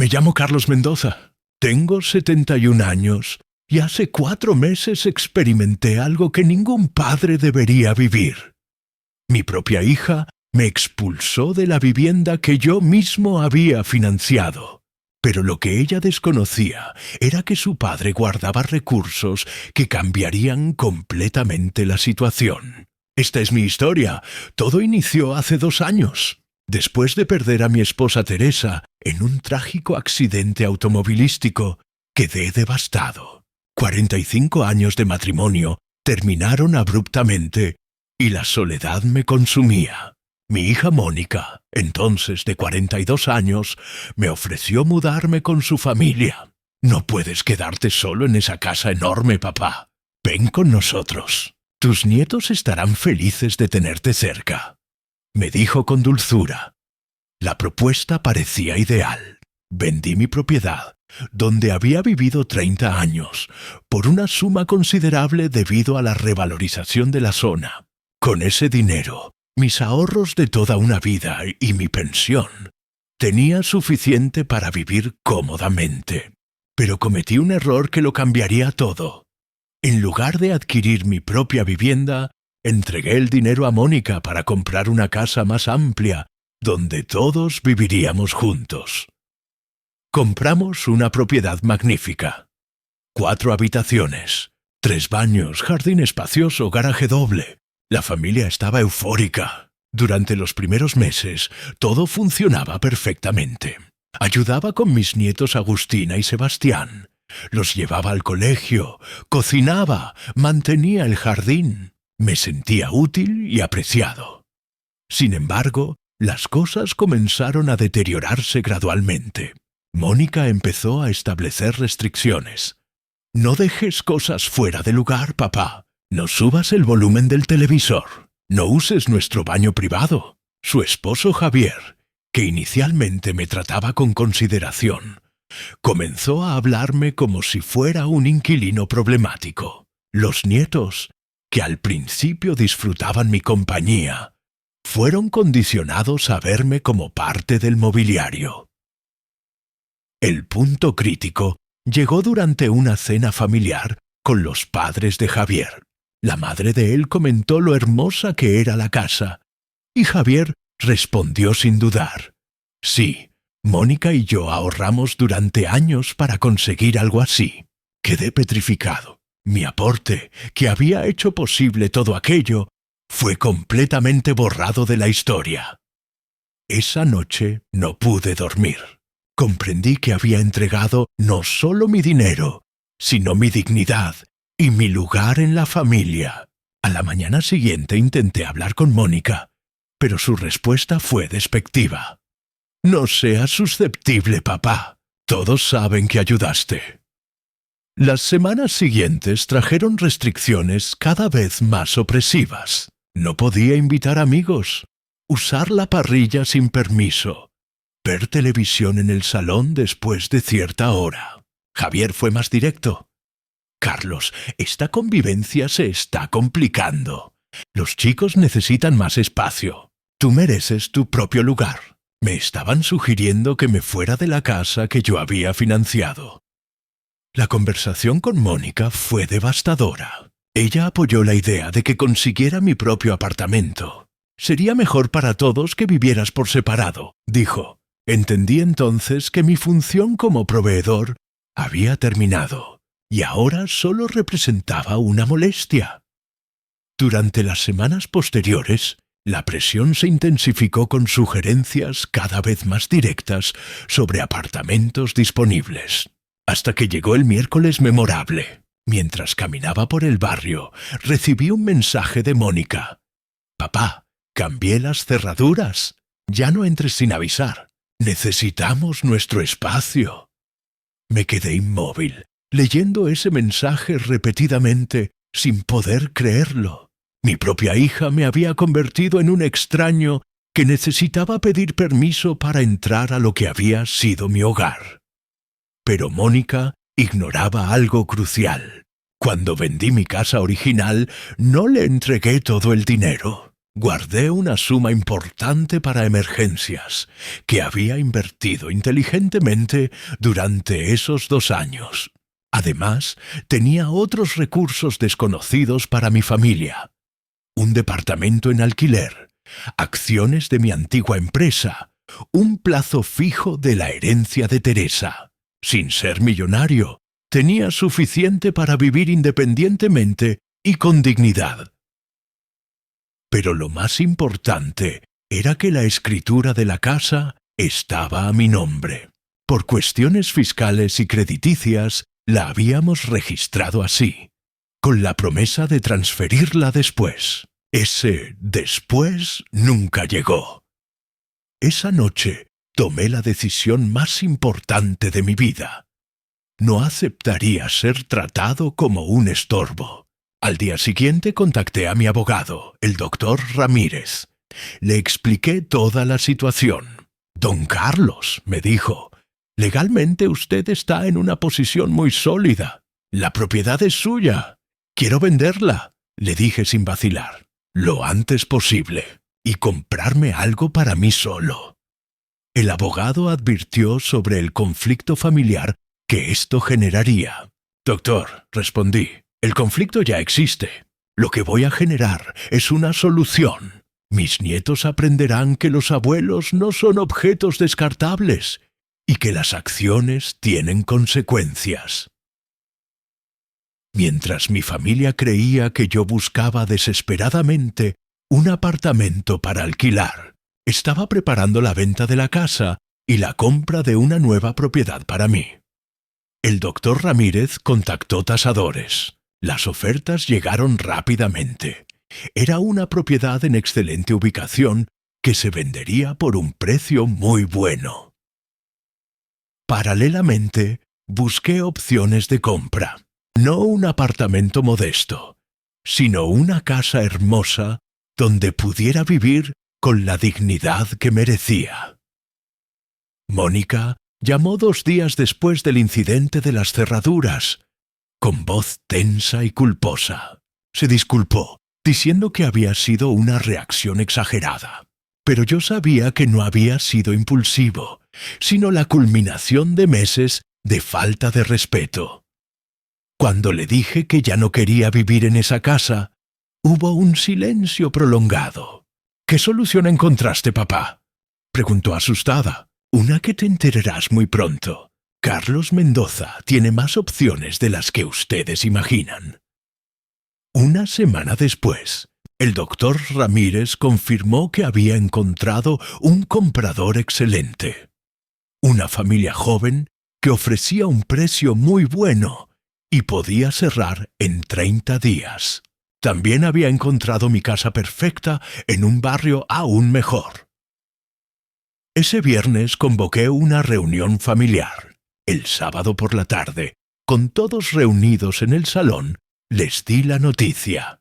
Me llamo Carlos Mendoza. Tengo 71 años y hace 4 meses experimenté algo que ningún padre debería vivir. Mi propia hija me expulsó de la vivienda que yo mismo había financiado. Pero lo que ella desconocía era que su padre guardaba recursos que cambiarían completamente la situación. Esta es mi historia. Todo inició hace 2 años. Después de perder a mi esposa Teresa en un trágico accidente automovilístico, quedé devastado. 45 años de matrimonio terminaron abruptamente y la soledad me consumía. Mi hija Mónica, entonces de 42 años, me ofreció mudarme con su familia. No puedes quedarte solo en esa casa enorme, papá. Ven con nosotros. Tus nietos estarán felices de tenerte cerca. Me dijo con dulzura. La propuesta parecía ideal. Vendí mi propiedad, donde había vivido 30 años, por una suma considerable debido a la revalorización de la zona. Con ese dinero, mis ahorros de toda una vida y mi pensión, tenía suficiente para vivir cómodamente. Pero cometí un error que lo cambiaría todo. En lugar de adquirir mi propia vivienda, entregué el dinero a Mónica para comprar una casa más amplia, donde todos viviríamos juntos. Compramos una propiedad magnífica. 4 habitaciones, 3 baños, jardín espacioso, garaje doble. La familia estaba eufórica. Durante los primeros meses, todo funcionaba perfectamente. Ayudaba con mis nietos Agustina y Sebastián. Los llevaba al colegio, cocinaba, mantenía el jardín. Me sentía útil y apreciado. Sin embargo, las cosas comenzaron a deteriorarse gradualmente. Mónica empezó a establecer restricciones. No dejes cosas fuera de lugar, papá. No subas el volumen del televisor. No uses nuestro baño privado. Su esposo Javier, que inicialmente me trataba con consideración, comenzó a hablarme como si fuera un inquilino problemático. Los nietos, que al principio disfrutaban mi compañía, fueron condicionados a verme como parte del mobiliario. El punto crítico llegó durante una cena familiar con los padres de Javier. La madre de él comentó lo hermosa que era la casa, y Javier respondió sin dudar. Sí, Mónica y yo ahorramos durante años para conseguir algo así. Quedé petrificado. Mi aporte, que había hecho posible todo aquello, fue completamente borrado de la historia. Esa noche no pude dormir. Comprendí que había entregado no solo mi dinero, sino mi dignidad y mi lugar en la familia. A la mañana siguiente intenté hablar con Mónica, pero su respuesta fue despectiva. No seas susceptible, papá. Todos saben que ayudaste. Las semanas siguientes trajeron restricciones cada vez más opresivas. No podía invitar amigos, usar la parrilla sin permiso, ver televisión en el salón después de cierta hora. Javier fue más directo. Carlos, esta convivencia se está complicando. Los chicos necesitan más espacio. Tú mereces tu propio lugar. Me estaban sugiriendo que me fuera de la casa que yo había financiado. La conversación con Mónica fue devastadora. Ella apoyó la idea de que consiguiera mi propio apartamento. Sería mejor para todos que vivieras por separado, dijo. Entendí entonces que mi función como proveedor había terminado, y ahora solo representaba una molestia. Durante las semanas posteriores, la presión se intensificó con sugerencias cada vez más directas sobre apartamentos disponibles. Hasta que llegó el miércoles memorable. Mientras caminaba por el barrio, recibí un mensaje de Mónica. Papá, cambié las cerraduras. Ya no entres sin avisar. Necesitamos nuestro espacio. Me quedé inmóvil, leyendo ese mensaje repetidamente, sin poder creerlo. Mi propia hija me había convertido en un extraño que necesitaba pedir permiso para entrar a lo que había sido mi hogar. Pero Mónica ignoraba algo crucial. Cuando vendí mi casa original, no le entregué todo el dinero. Guardé una suma importante para emergencias que había invertido inteligentemente durante esos 2 años. Además, tenía otros recursos desconocidos para mi familia. Un departamento en alquiler, acciones de mi antigua empresa, un plazo fijo de la herencia de Teresa. Sin ser millonario, tenía suficiente para vivir independientemente y con dignidad. Pero lo más importante era que la escritura de la casa estaba a mi nombre. Por cuestiones fiscales y crediticias, la habíamos registrado así, con la promesa de transferirla después. Ese después nunca llegó. Esa noche tomé la decisión más importante de mi vida. No aceptaría ser tratado como un estorbo. Al día siguiente contacté a mi abogado, el doctor Ramírez. Le expliqué toda la situación. «Don Carlos», me dijo, «legalmente usted está en una posición muy sólida. La propiedad es suya. Quiero venderla», le dije sin vacilar, «lo antes posible, y comprarme algo para mí solo». El abogado advirtió sobre el conflicto familiar que esto generaría. «Doctor», respondí, «el conflicto ya existe. Lo que voy a generar es una solución. Mis nietos aprenderán que los abuelos no son objetos descartables y que las acciones tienen consecuencias». Mientras mi familia creía que yo buscaba desesperadamente un apartamento para alquilar, estaba preparando la venta de la casa y la compra de una nueva propiedad para mí. El doctor Ramírez contactó tasadores. Las ofertas llegaron rápidamente. Era una propiedad en excelente ubicación que se vendería por un precio muy bueno. Paralelamente, busqué opciones de compra. No un apartamento modesto, sino una casa hermosa donde pudiera vivir con la dignidad que merecía. Mónica llamó 2 días después del incidente de las cerraduras, con voz tensa y culposa. Se disculpó, diciendo que había sido una reacción exagerada. Pero yo sabía que no había sido impulsivo, sino la culminación de meses de falta de respeto. Cuando le dije que ya no quería vivir en esa casa, hubo un silencio prolongado. «¿Qué solución encontraste, papá?», preguntó asustada. «Una que te enterarás muy pronto. Carlos Mendoza tiene más opciones de las que ustedes imaginan». Una semana después, el doctor Ramírez confirmó que había encontrado un comprador excelente. Una familia joven que ofrecía un precio muy bueno y podía cerrar en 30 días. También había encontrado mi casa perfecta en un barrio aún mejor. Ese viernes convoqué una reunión familiar. El sábado por la tarde, con todos reunidos en el salón, les di la noticia.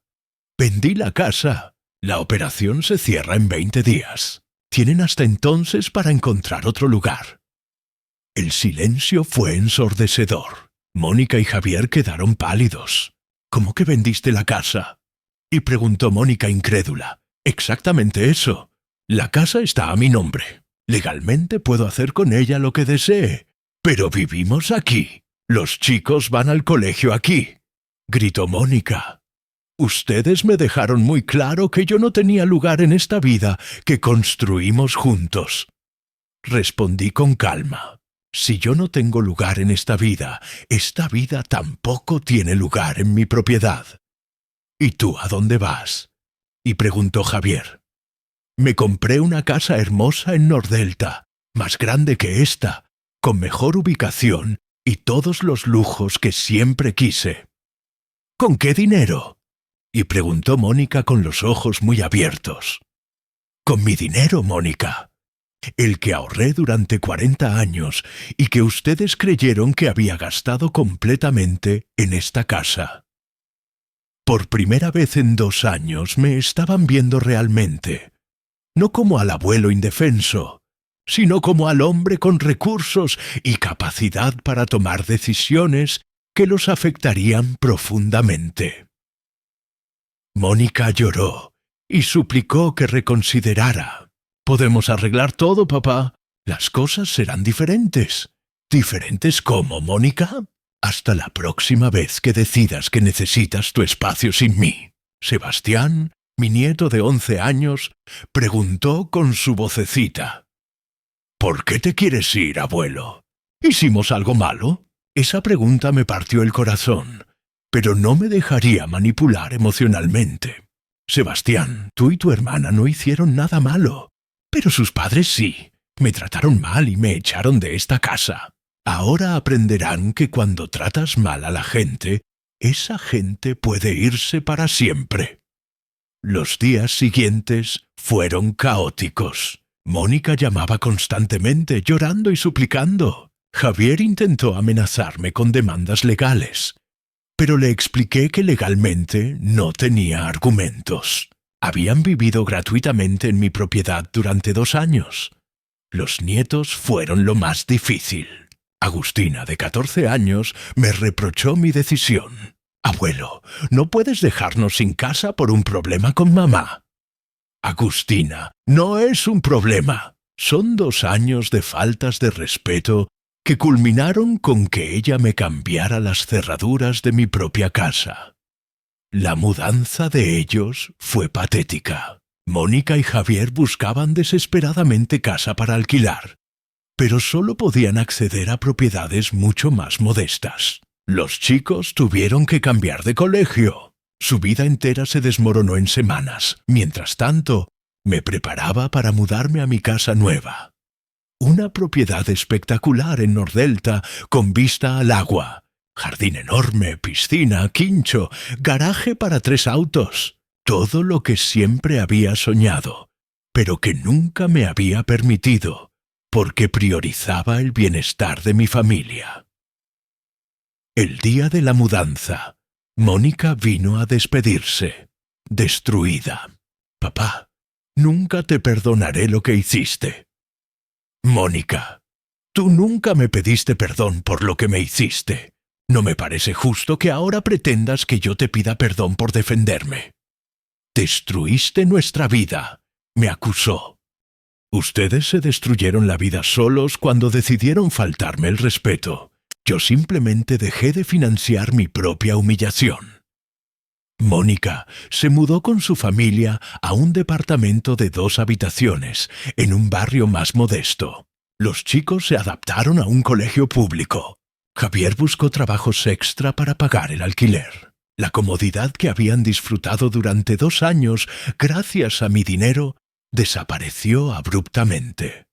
«Vendí la casa. La operación se cierra en 20 días. Tienen hasta entonces para encontrar otro lugar». El silencio fue ensordecedor. Mónica y Javier quedaron pálidos. «¿Cómo que vendiste la casa?», y preguntó Mónica incrédula. «Exactamente eso. La casa está a mi nombre. Legalmente puedo hacer con ella lo que desee. Pero vivimos aquí. Los chicos van al colegio aquí», gritó Mónica. «Ustedes me dejaron muy claro que yo no tenía lugar en esta vida que construimos juntos». Respondí con calma. «Si yo no tengo lugar en esta vida tampoco tiene lugar en mi propiedad». «¿Y tú a dónde vas?», y preguntó Javier. «Me compré una casa hermosa en Nordelta, más grande que esta, con mejor ubicación y todos los lujos que siempre quise». «¿Con qué dinero?», y preguntó Mónica con los ojos muy abiertos. «Con mi dinero, Mónica. El que ahorré durante 40 años y que ustedes creyeron que había gastado completamente en esta casa». Por primera vez en 2 años me estaban viendo realmente, no como al abuelo indefenso, sino como al hombre con recursos y capacidad para tomar decisiones que los afectarían profundamente. Mónica lloró y suplicó que reconsiderara. «Podemos arreglar todo, papá. Las cosas serán diferentes». «¿Diferentes cómo, Mónica?» «Hasta la próxima vez que decidas que necesitas tu espacio sin mí». Sebastián, mi nieto de 11 años, preguntó con su vocecita. «¿Por qué te quieres ir, abuelo? ¿Hicimos algo malo?» Esa pregunta me partió el corazón, pero no me dejaría manipular emocionalmente. «Sebastián, tú y tu hermana no hicieron nada malo, pero sus padres sí. Me trataron mal y me echaron de esta casa. Ahora aprenderán que cuando tratas mal a la gente, esa gente puede irse para siempre». Los días siguientes fueron caóticos. Mónica llamaba constantemente, llorando y suplicando. Javier intentó amenazarme con demandas legales, pero le expliqué que legalmente no tenía argumentos. Habían vivido gratuitamente en mi propiedad durante 2 años. Los nietos fueron lo más difícil. Agustina, de 14 años, me reprochó mi decisión. «Abuelo, no puedes dejarnos sin casa por un problema con mamá». «Agustina, no es un problema. Son 2 años de faltas de respeto que culminaron con que ella me cambiara las cerraduras de mi propia casa». La mudanza de ellos fue patética. Mónica y Javier buscaban desesperadamente casa para alquilar, pero solo podían acceder a propiedades mucho más modestas. Los chicos tuvieron que cambiar de colegio. Su vida entera se desmoronó en semanas. Mientras tanto, me preparaba para mudarme a mi casa nueva. Una propiedad espectacular en Nordelta con vista al agua. Jardín enorme, piscina, quincho, garaje para 3 autos. Todo lo que siempre había soñado, pero que nunca me había permitido, porque priorizaba el bienestar de mi familia. El día de la mudanza, Mónica vino a despedirse, destruida. «Papá, nunca te perdonaré lo que hiciste». «Mónica, tú nunca me pediste perdón por lo que me hiciste. No me parece justo que ahora pretendas que yo te pida perdón por defenderme. Destruiste nuestra vida», me acusó. «Ustedes se destruyeron la vida solos cuando decidieron faltarme el respeto. Yo simplemente dejé de financiar mi propia humillación». Mónica se mudó con su familia a un departamento de 2 habitaciones en un barrio más modesto. Los chicos se adaptaron a un colegio público. Javier buscó trabajos extra para pagar el alquiler. La comodidad que habían disfrutado durante 2 años gracias a mi dinero desapareció abruptamente.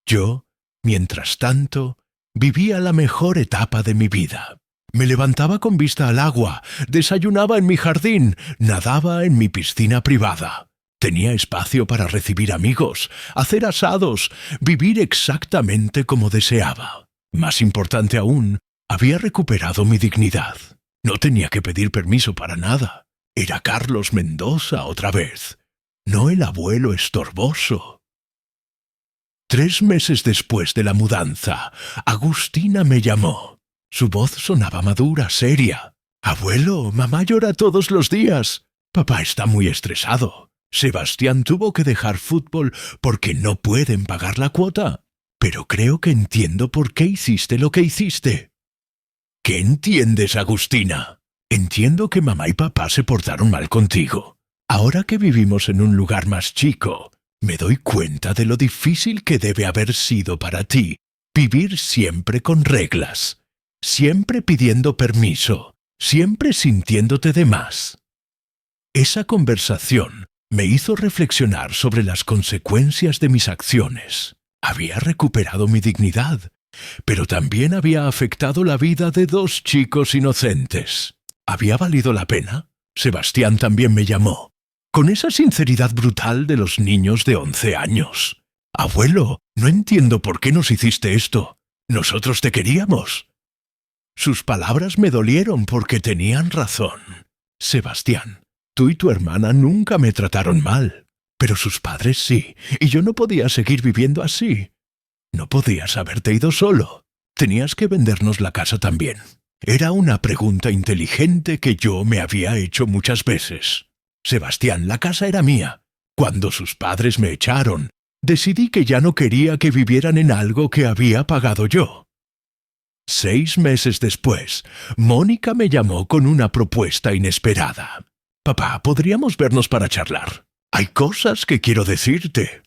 Yo, mientras tanto, vivía la mejor etapa de mi vida. Me levantaba con vista al agua, desayunaba en mi jardín, nadaba en mi piscina privada. Tenía espacio para recibir amigos, hacer asados, vivir exactamente como deseaba. Más importante aún, había recuperado mi dignidad. No tenía que pedir permiso para nada. Era Carlos Mendoza otra vez, no el abuelo estorboso. 3 meses después de la mudanza, Agustina me llamó. Su voz sonaba madura, seria. «Abuelo, mamá llora todos los días. Papá está muy estresado. Sebastián tuvo que dejar fútbol porque no pueden pagar la cuota. Pero creo que entiendo por qué hiciste lo que hiciste». «¿Qué entiendes, Agustina?» «Entiendo que mamá y papá se portaron mal contigo. Ahora que vivimos en un lugar más chico, me doy cuenta de lo difícil que debe haber sido para ti vivir siempre con reglas, siempre pidiendo permiso, siempre sintiéndote de más». Esa conversación me hizo reflexionar sobre las consecuencias de mis acciones. Había recuperado mi dignidad, pero también había afectado la vida de 2 chicos inocentes. ¿Había valido la pena? Sebastián también me llamó, con esa sinceridad brutal de los niños de 11 años. «Abuelo, no entiendo por qué nos hiciste esto. Nosotros te queríamos». Sus palabras me dolieron porque tenían razón. «Sebastián, tú y tu hermana nunca me trataron mal, pero sus padres sí, y yo no podía seguir viviendo así. No podías haberte ido solo. Tenías que vendernos la casa también». Era una pregunta inteligente que yo me había hecho muchas veces. Sebastián, la casa era mía. Cuando sus padres me echaron, decidí que ya no quería que vivieran en algo que había pagado yo. 6 meses después, Mónica me llamó con una propuesta inesperada. Papá, ¿podríamos vernos para charlar? Hay cosas que quiero decirte.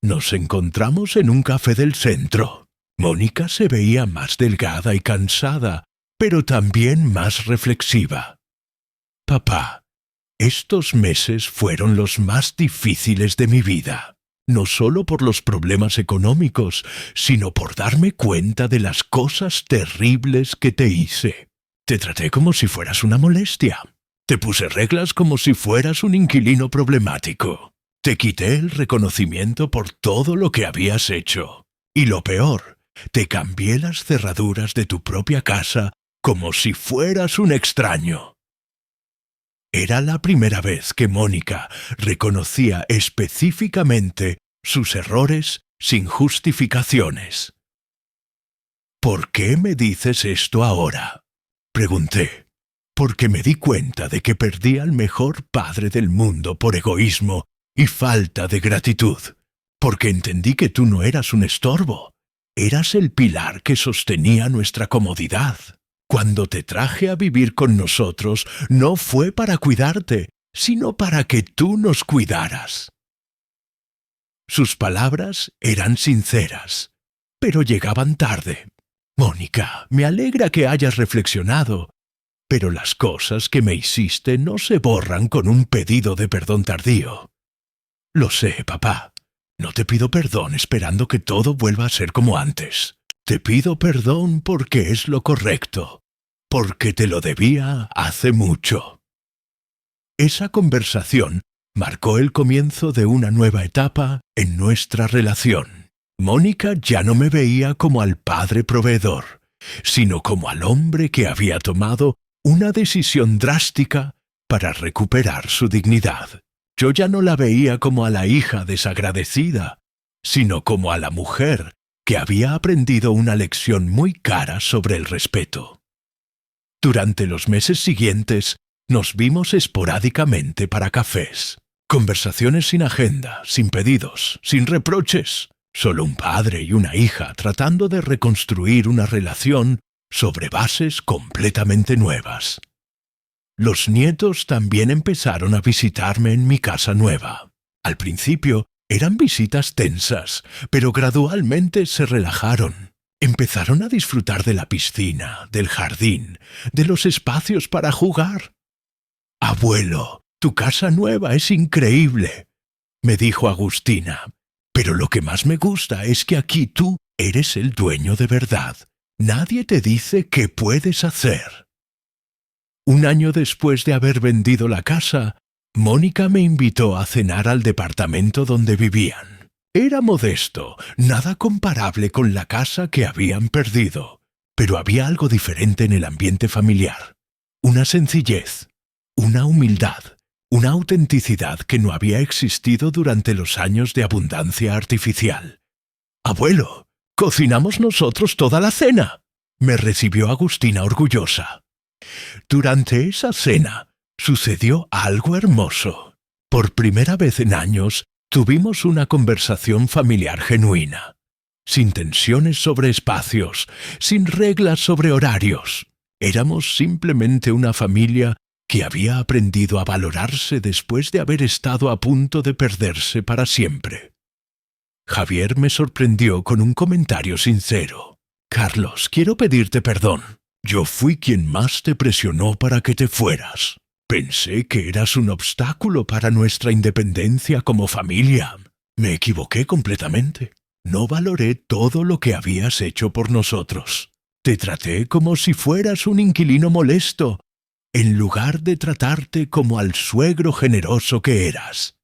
Nos encontramos en un café del centro. Mónica se veía más delgada y cansada, pero también más reflexiva. Papá, estos meses fueron los más difíciles de mi vida, no solo por los problemas económicos, sino por darme cuenta de las cosas terribles que te hice. Te traté como si fueras una molestia. Te puse reglas como si fueras un inquilino problemático. Te quité el reconocimiento por todo lo que habías hecho. Y lo peor, te cambié las cerraduras de tu propia casa como si fueras un extraño. Era la primera vez que Mónica reconocía específicamente sus errores sin justificaciones. ¿Por qué me dices esto ahora?, pregunté. Porque me di cuenta de que perdí al mejor padre del mundo por egoísmo y falta de gratitud. Porque entendí que tú no eras un estorbo. Eras el pilar que sostenía nuestra comodidad. Cuando te traje a vivir con nosotros, no fue para cuidarte, sino para que tú nos cuidaras. Sus palabras eran sinceras, pero llegaban tarde. Mónica, me alegra que hayas reflexionado, pero las cosas que me hiciste no se borran con un pedido de perdón tardío. Lo sé, papá. No te pido perdón esperando que todo vuelva a ser como antes. Te pido perdón porque es lo correcto, porque te lo debía hace mucho. Esa conversación marcó el comienzo de una nueva etapa en nuestra relación. Mónica ya no me veía como al padre proveedor, sino como al hombre que había tomado una decisión drástica para recuperar su dignidad. Yo ya no la veía como a la hija desagradecida, sino como a la mujer que había aprendido una lección muy cara sobre el respeto. Durante los meses siguientes nos vimos esporádicamente para cafés, conversaciones sin agenda, sin pedidos, sin reproches, solo un padre y una hija tratando de reconstruir una relación sobre bases completamente nuevas. Los nietos también empezaron a visitarme en mi casa nueva. Al principio eran visitas tensas, pero gradualmente se relajaron. Empezaron a disfrutar de la piscina, del jardín, de los espacios para jugar. «Abuelo, tu casa nueva es increíble», me dijo Agustina, «pero lo que más me gusta es que aquí tú eres el dueño de verdad. Nadie te dice qué puedes hacer». Un año después de haber vendido la casa, Mónica me invitó a cenar al departamento donde vivían. Era modesto, nada comparable con la casa que habían perdido, pero había algo diferente en el ambiente familiar. Una sencillez, una humildad, una autenticidad que no había existido durante los años de abundancia artificial. «Abuelo, cocinamos nosotros toda la cena», me recibió Agustina orgullosa. Durante esa cena sucedió algo hermoso. Por primera vez en años tuvimos una conversación familiar genuina, sin tensiones sobre espacios, sin reglas sobre horarios. Éramos simplemente una familia que había aprendido a valorarse después de haber estado a punto de perderse para siempre. Javier me sorprendió con un comentario sincero. «Carlos, quiero pedirte perdón. Yo fui quien más te presionó para que te fueras. Pensé que eras un obstáculo para nuestra independencia como familia. Me equivoqué completamente. No valoré todo lo que habías hecho por nosotros. Te traté como si fueras un inquilino molesto, en lugar de tratarte como al suegro generoso que eras».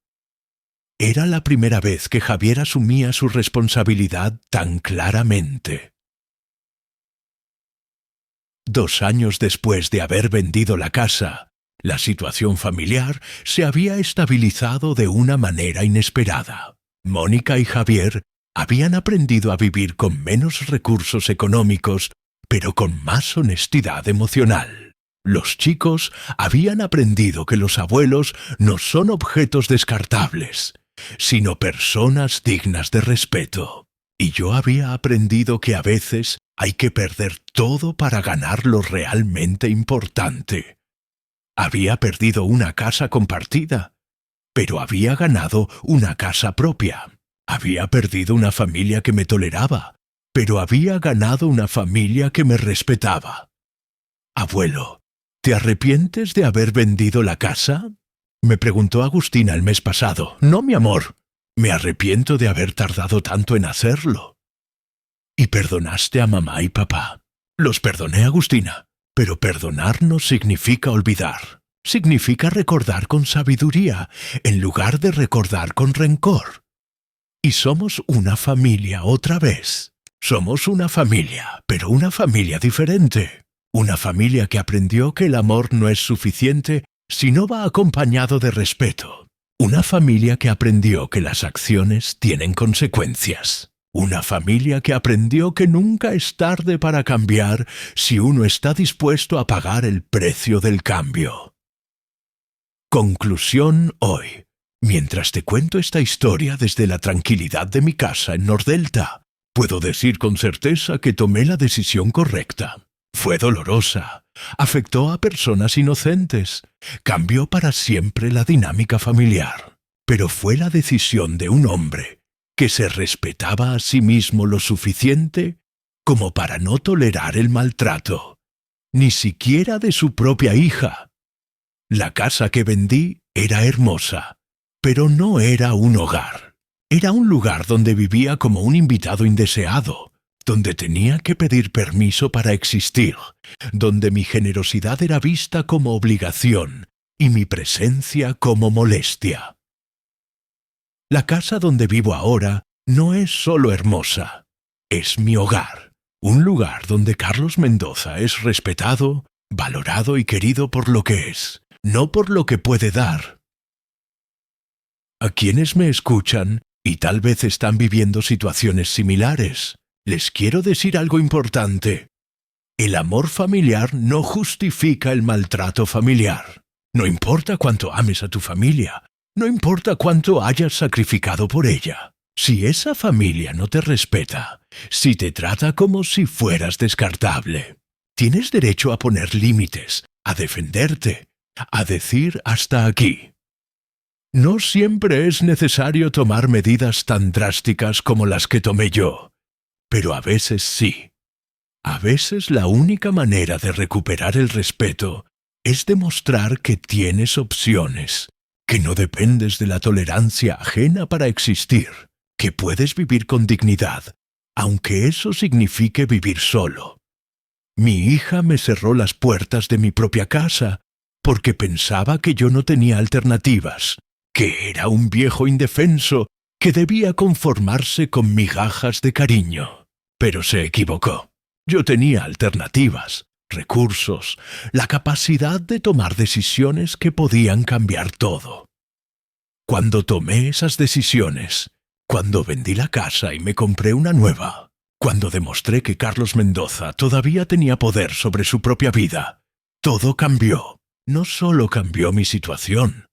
Era la primera vez que Javier asumía su responsabilidad tan claramente. 2 años después de haber vendido la casa, la situación familiar se había estabilizado de una manera inesperada. Mónica y Javier habían aprendido a vivir con menos recursos económicos, pero con más honestidad emocional. Los chicos habían aprendido que los abuelos no son objetos descartables, sino personas dignas de respeto. Y yo había aprendido que a veces hay que perder todo para ganar lo realmente importante. Había perdido una casa compartida, pero había ganado una casa propia. Había perdido una familia que me toleraba, pero había ganado una familia que me respetaba. Abuelo, ¿te arrepientes de haber vendido la casa? Me preguntó Agustina el mes pasado. No, mi amor, me arrepiento de haber tardado tanto en hacerlo. ¿Y perdonaste a mamá y papá? Los perdoné, Agustina, pero perdonar no significa olvidar. Significa recordar con sabiduría, en lugar de recordar con rencor. Y somos una familia otra vez. Somos una familia, pero una familia diferente. Una familia que aprendió que el amor no es suficiente si no va acompañado de respeto. Una familia que aprendió que las acciones tienen consecuencias. Una familia que aprendió que nunca es tarde para cambiar si uno está dispuesto a pagar el precio del cambio. Conclusión hoy. Mientras te cuento esta historia desde la tranquilidad de mi casa en Nordelta, puedo decir con certeza que tomé la decisión correcta. Fue dolorosa, afectó a personas inocentes, cambió para siempre la dinámica familiar, pero fue la decisión de un hombre que se respetaba a sí mismo lo suficiente como para no tolerar el maltrato, ni siquiera de su propia hija. La casa que vendí era hermosa, pero no era un hogar. Era un lugar donde vivía como un invitado indeseado, donde tenía que pedir permiso para existir, donde mi generosidad era vista como obligación y mi presencia como molestia. La casa donde vivo ahora no es solo hermosa, es mi hogar, un lugar donde Carlos Mendoza es respetado, valorado y querido por lo que es, no por lo que puede dar. A quienes me escuchan y tal vez están viviendo situaciones similares, les quiero decir algo importante. El amor familiar no justifica el maltrato familiar. No importa cuánto ames a tu familia, no importa cuánto hayas sacrificado por ella. Si esa familia no te respeta, si te trata como si fueras descartable, tienes derecho a poner límites, a defenderte, a decir hasta aquí. No siempre es necesario tomar medidas tan drásticas como las que tomé yo, pero a veces sí. A veces la única manera de recuperar el respeto es demostrar que tienes opciones, que no dependes de la tolerancia ajena para existir, que puedes vivir con dignidad, aunque eso signifique vivir solo. Mi hija me cerró las puertas de mi propia casa porque pensaba que yo no tenía alternativas, que era un viejo indefenso que debía conformarse con migajas de cariño. Pero se equivocó. Yo tenía alternativas, recursos, la capacidad de tomar decisiones que podían cambiar todo. Cuando tomé esas decisiones, cuando vendí la casa y me compré una nueva, cuando demostré que Carlos Mendoza todavía tenía poder sobre su propia vida, todo cambió. No solo cambió mi situación,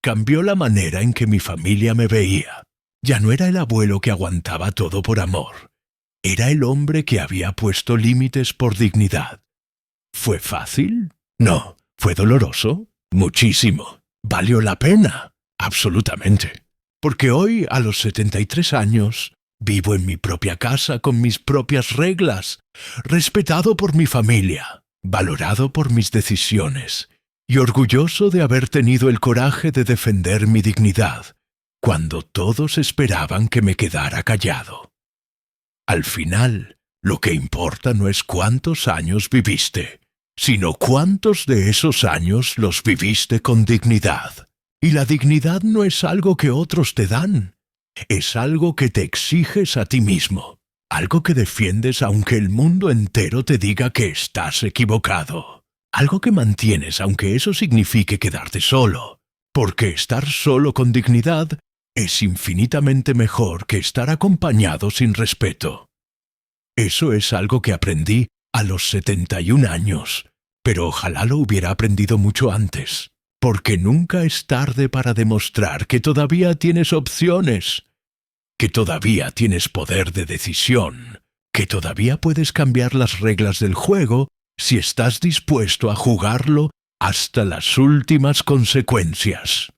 cambió la manera en que mi familia me veía. Ya no era el abuelo que aguantaba todo por amor. Era el hombre que había puesto límites por dignidad. ¿Fue fácil? No. ¿Fue doloroso? Muchísimo. ¿Valió la pena? Absolutamente. Porque hoy, a los 73 años, vivo en mi propia casa con mis propias reglas, respetado por mi familia, valorado por mis decisiones y orgulloso de haber tenido el coraje de defender mi dignidad, cuando todos esperaban que me quedara callado. Al final, lo que importa no es cuántos años viviste, sino cuántos de esos años los viviste con dignidad. Y la dignidad no es algo que otros te dan, es algo que te exiges a ti mismo, algo que defiendes aunque el mundo entero te diga que estás equivocado, algo que mantienes aunque eso signifique quedarte solo, porque estar solo con dignidad es infinitamente mejor que estar acompañado sin respeto. Eso es algo que aprendí a los 71 años, pero ojalá lo hubiera aprendido mucho antes, porque nunca es tarde para demostrar que todavía tienes opciones, que todavía tienes poder de decisión, que todavía puedes cambiar las reglas del juego si estás dispuesto a jugarlo hasta las últimas consecuencias.